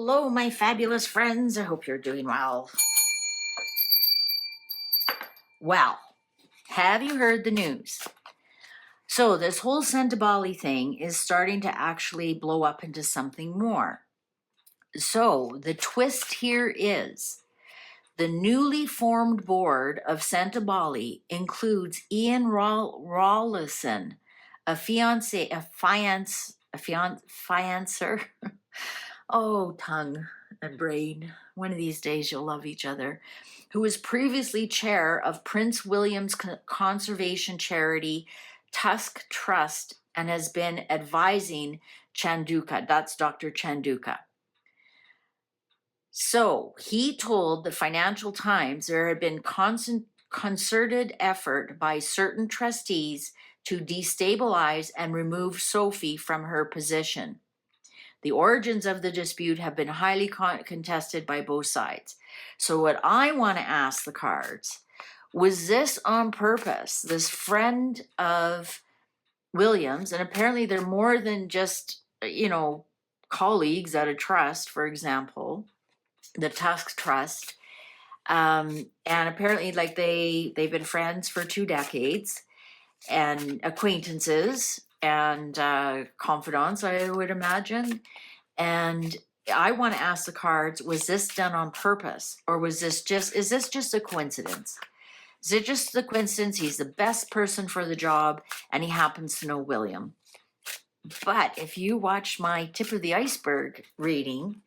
Hello, my fabulous friends. I hope you're doing well. Well, have you heard the news? So this whole Sentebale thing is starting to actually blow up into something more. So the twist here is the newly formed board of Sentebale includes Ian Rawlinson, a fiancer. Oh, tongue and brain. One of these days you'll love each other. Who was previously chair of Prince William's conservation charity Tusk Trust and has been advising Chanduka. That's Dr. Chanduka. So he told the Financial Times there had been concerted effort by certain trustees to destabilize and remove Sophie from her position. The origins of the dispute have been highly contested by both sides. So what I want to ask the cards, was this on purpose? This friend of Williams, and apparently they're more than just, colleagues at a trust, for example, the Tusk Trust. And apparently like they've been friends for 2 decades and acquaintances and confidants, I would imagine. And I want to ask the cards, was this done on purpose? Or is this just a coincidence? Is it just a coincidence? He's the best person for the job and he happens to know William. But if you watch my tip of the iceberg reading,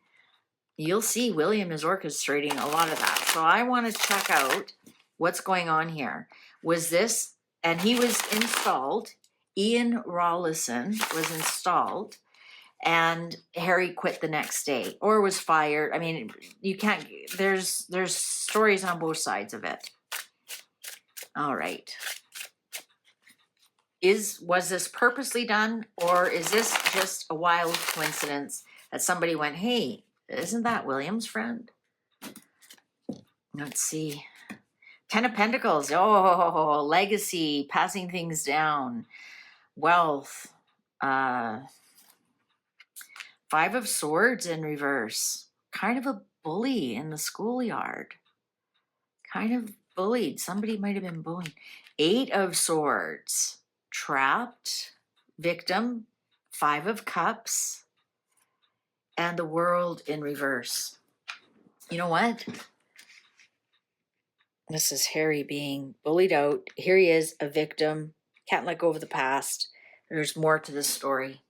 you'll see William is orchestrating a lot of that. So I want to check out what's going on here. Was this, and he was installed, Ian Rawlinson was installed, and Harry quit the next day or was fired. I mean, you can't, there's stories on both sides of it. All right. Was this purposely done, or is this just a wild coincidence that somebody went, hey, isn't that William's friend? Let's see. 10 of Pentacles. Oh, legacy, passing things down, wealth. 5 of Swords in reverse. Kind of a bully in the schoolyard. Kind of bullied. Somebody might have been bullying. 8 of Swords. Trapped. Victim. 5 of Cups. And the World in reverse. You know what? This is Harry being bullied out. Here he is, a victim. Can't let go of the past. There's more to this story.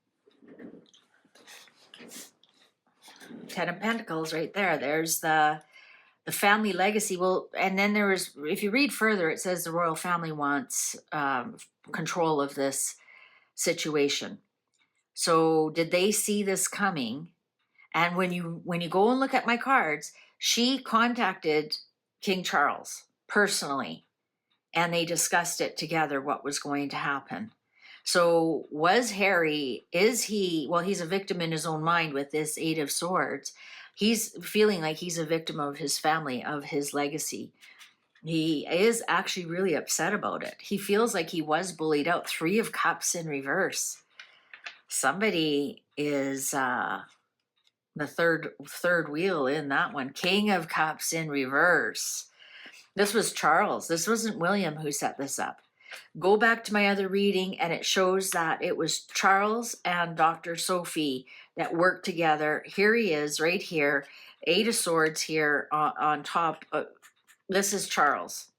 10 of Pentacles right there. There's the family legacy. Well, and then there was, if you read further, it says the royal family wants control of this situation. So did they see this coming? And when you go and look at my cards, she contacted King Charles personally, and they discussed it together, what was going to happen. So was Harry, he's a victim in his own mind with this 8 of Swords. He's feeling like he's a victim of his family, of his legacy. He is actually really upset about it. He feels like he was bullied out. 3 of Cups in reverse. Somebody is the third wheel in that one. King of Cups in reverse. This was Charles. This wasn't William who set this up. Go back to my other reading and it shows that it was Charles and Dr. Sophie that worked together. Here he is right here. 8 of Swords here on top. This is Charles.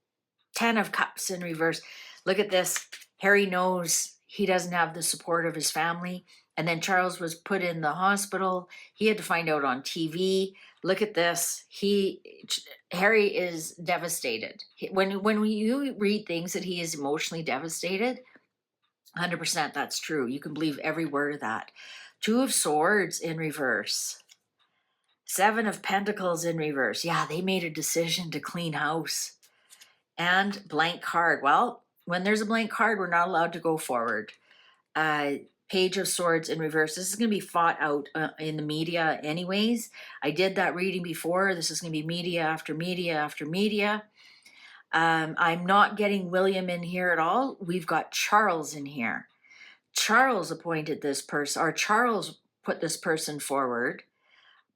10 of Cups in reverse. Look at this. Harry knows he doesn't have the support of his family. And then Charles was put in the hospital. He had to find out on TV. Look at this. Harry is devastated. When you read things that he is emotionally devastated, 100% that's true. You can believe every word of that. 2 of Swords in reverse. 7 of Pentacles in reverse. Yeah, they made a decision to clean house. And blank card. Well, when there's a blank card, we're not allowed to go forward. Page of Swords in reverse. This is going to be fought out in the media anyways. I did that reading before. This is going to be media after media after media. I'm not getting William in here at all. We've got Charles in here. Charles appointed this person, or Charles put this person forward.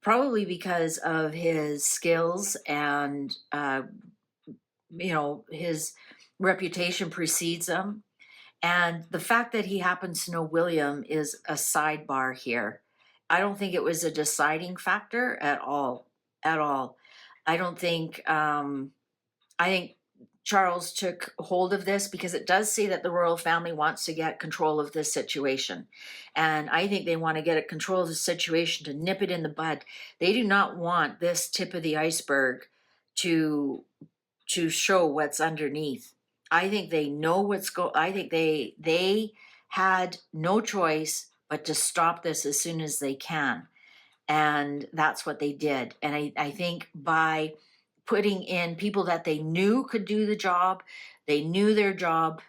probably because of his skills and, you know, his reputation precedes him. And the fact that he happens to know William is a sidebar here. I don't think it was a deciding factor at all. At all. I don't think, I think Charles took hold of this because it does say that the royal family wants to get control of this situation. And I think they want to get control of the situation to nip it in the bud. They do not want this tip of the iceberg to show what's underneath. I think they know I think they had no choice but to stop this as soon as they can. And that's what they did. And I think by putting in people that they knew could do the job, they knew their job,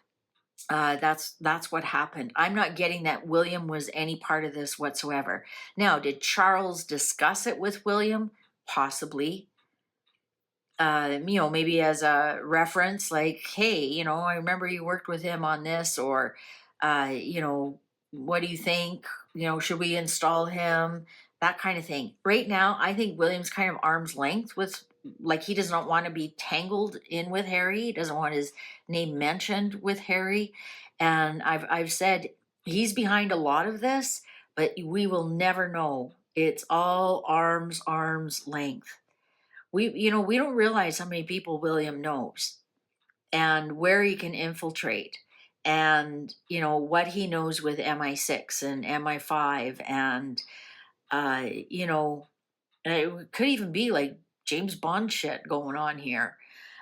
that's what happened. I'm not getting that William was any part of this whatsoever. Now, did Charles discuss it with William? Possibly. You know, maybe as a reference, like, hey, you know, I remember you worked with him on this, or, you know, what do you think? You know, should we install him? That kind of thing. Right now, I think William's kind of arm's length with, like, he does not want to be tangled in with Harry. He doesn't want his name mentioned with Harry. And I've said he's behind a lot of this, but we will never know. It's all arm's length. You know, we don't realize how many people William knows and where he can infiltrate, and you know what he knows with MI6 and MI5, and you know, it could even be like James Bond shit going on here.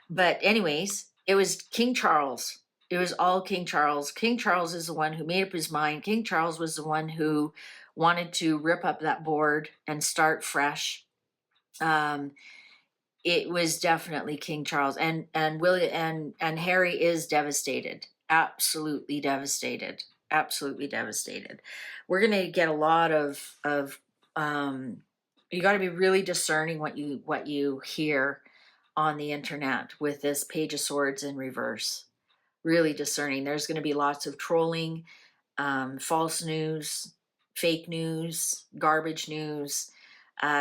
But anyways, it was King Charles. It was all King Charles. King Charles is the one who made up his mind. King Charles was the one who wanted to rip up that board and start fresh. um it was definitely King Charles, and William and Harry is devastated, absolutely devastated. We're gonna get a lot of you got to be really discerning what you hear on the internet with this Page of Swords in reverse. Really discerning. There's going to be lots of trolling, false news, fake news, garbage news.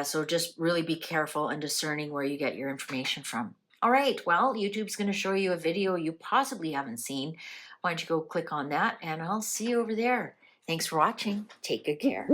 So just really be careful and discerning where you get your information from. All right, well, YouTube's going to show you a video you possibly haven't seen. Why don't you go click on that, and I'll see you over there. Thanks for watching. Take good care.